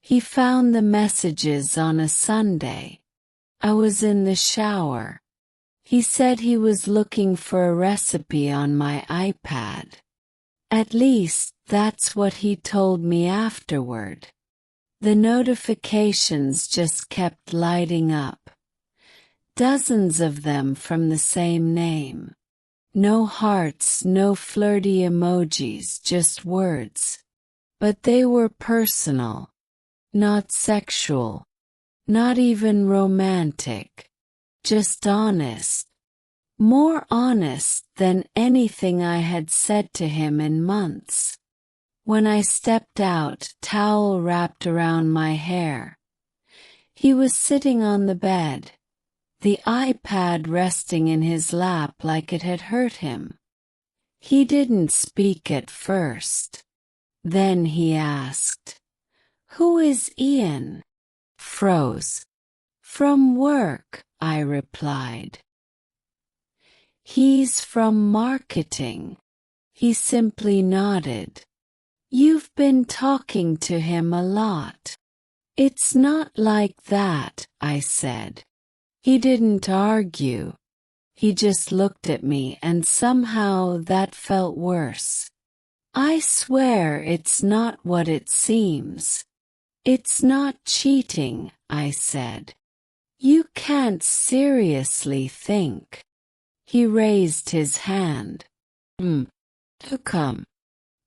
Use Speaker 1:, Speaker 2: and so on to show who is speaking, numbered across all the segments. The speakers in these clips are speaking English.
Speaker 1: He found the messages on a Sunday. I was in the shower. He said he was looking for a recipe on my iPad. At least, that's what he told me afterward. The notifications just kept lighting up. Dozens of them from the same name. No hearts, no flirty emojis, just words. But they were personal. Not sexual. Not even romantic. Just honest. More honest than anything I had said to him in months. When I stepped out, towel wrapped around my hair. He was sitting on the bed, the iPad resting in his lap like it had hurt him. He didn't speak at first. Then he asked, "Who is Ian?" Froze. "From work," I replied. "He's from marketing." He simply nodded. "You've been talking to him a lot." "It's not like that," I said. He didn't argue. He just looked at me, and somehow that felt worse. "I swear it's not what it seems." "It's not cheating," I said. "You can't seriously think." He raised his hand. To come.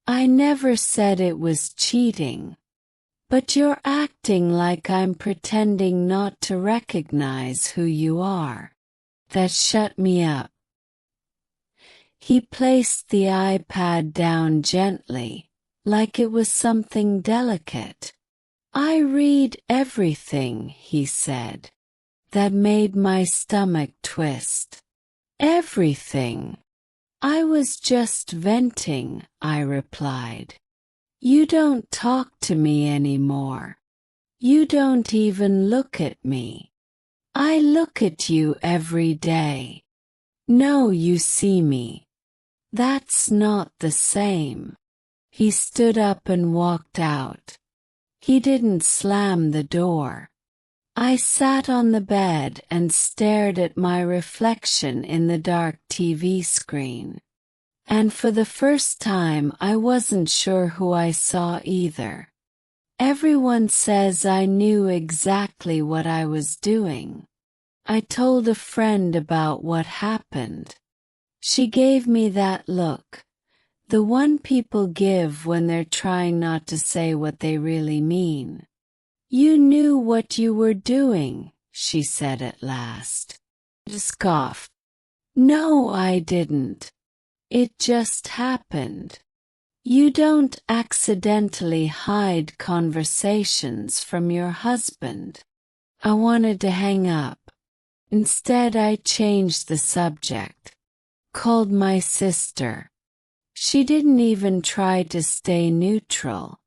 Speaker 1: "I never said it was cheating. But you're acting like I'm pretending not to recognize who you are." That shut me up. He placed the iPad down gently, like it was something delicate. "I read everything," he said. That made my stomach twist. "Everything." "I was just venting," I replied. "You don't talk to me anymore. You don't even look at me." "I look at you every day." "No, you see me." "That's not the same." He stood up and walked out. He didn't slam the door. I sat on the bed and stared at my reflection in the dark TV screen. And for the first time I wasn't sure who I saw either. Everyone says I knew exactly what I was doing. I told a friend about what happened. She gave me that look, the one people give when they're trying not to say what they really mean. "You knew what you were doing," she said at last. I scoffed. "No, I didn't. It just happened. You don't accidentally hide conversations from your husband." I wanted to hang up. Instead, I changed the subject. Called my sister. She didn't even try to stay neutral.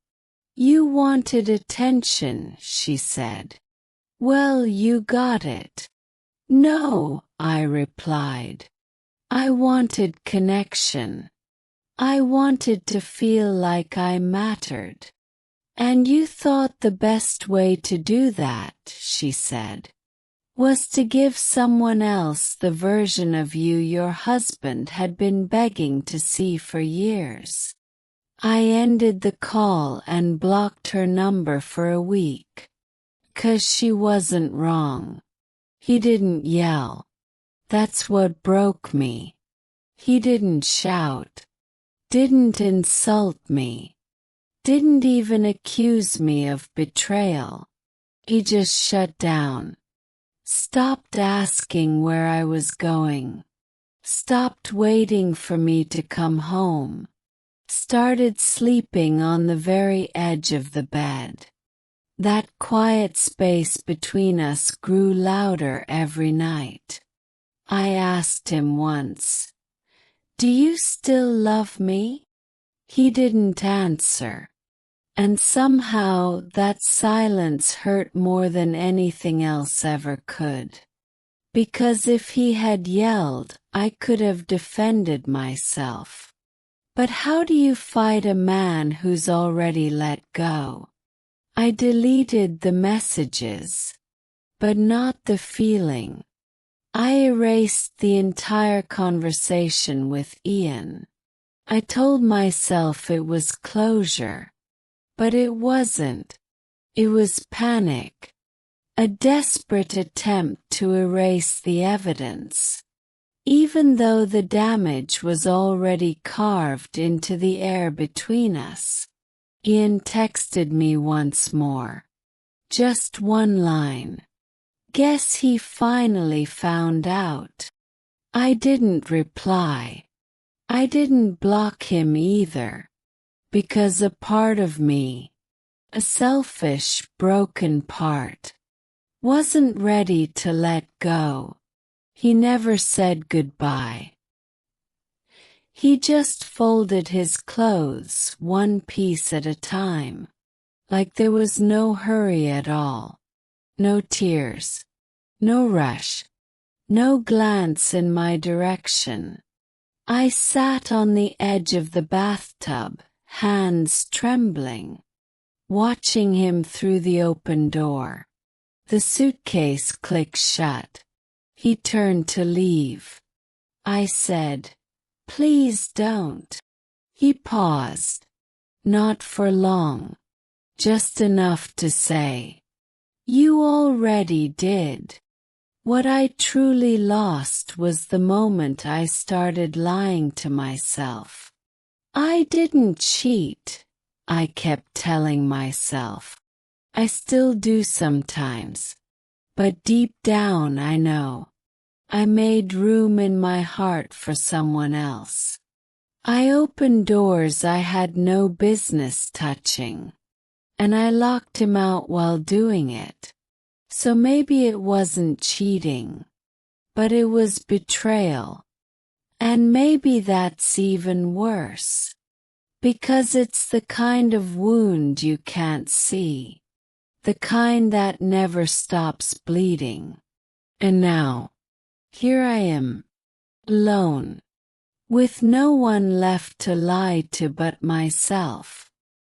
Speaker 1: "You wanted attention," she said. "Well, you got it." "No," I replied. "I wanted connection. I wanted to feel like I mattered." "And you thought the best way to do that," she said, "was to give someone else the version of you your husband had been begging to see for years." I ended the call and blocked her number for a week. 'Cause she wasn't wrong. He didn't yell. That's what broke me. He didn't shout. Didn't insult me. Didn't even accuse me of betrayal. He just shut down. Stopped asking where I was going. Stopped waiting for me to come home. Started sleeping on the very edge of the bed. That quiet space between us grew louder every night. I asked him once, "Do you still love me?" He didn't answer. And somehow that silence hurt more than anything else ever could. Because if he had yelled, I could have defended myself. But how do you fight a man who's already let go? I deleted the messages, but not the feeling. I erased the entire conversation with Ian. I told myself it was closure, but it wasn't. It was panic. A desperate attempt to erase the evidence. Even though the damage was already carved into the air between us. Ian texted me once more. Just one line. Guess he finally found out. I didn't reply. I didn't block him either. Because a part of me, a selfish, broken part, wasn't ready to let go. He never said goodbye. He just folded his clothes one piece at a time, like there was no hurry at all. No tears, no rush, no glance in my direction. I sat on the edge of the bathtub, hands trembling, watching him through the open door. The suitcase clicked shut. He turned to leave. I said, "Please don't." He paused. Not for long. Just enough to say, "You already did." What I truly lost was the moment I started lying to myself. I didn't cheat, I kept telling myself. I still do sometimes. But deep down I know. I made room in my heart for someone else. I opened doors I had no business touching. And I locked him out while doing it. So maybe it wasn't cheating. But it was betrayal. And maybe that's even worse. Because it's the kind of wound you can't see. The kind that never stops bleeding. And now, here I am, alone, with no one left to lie to but myself.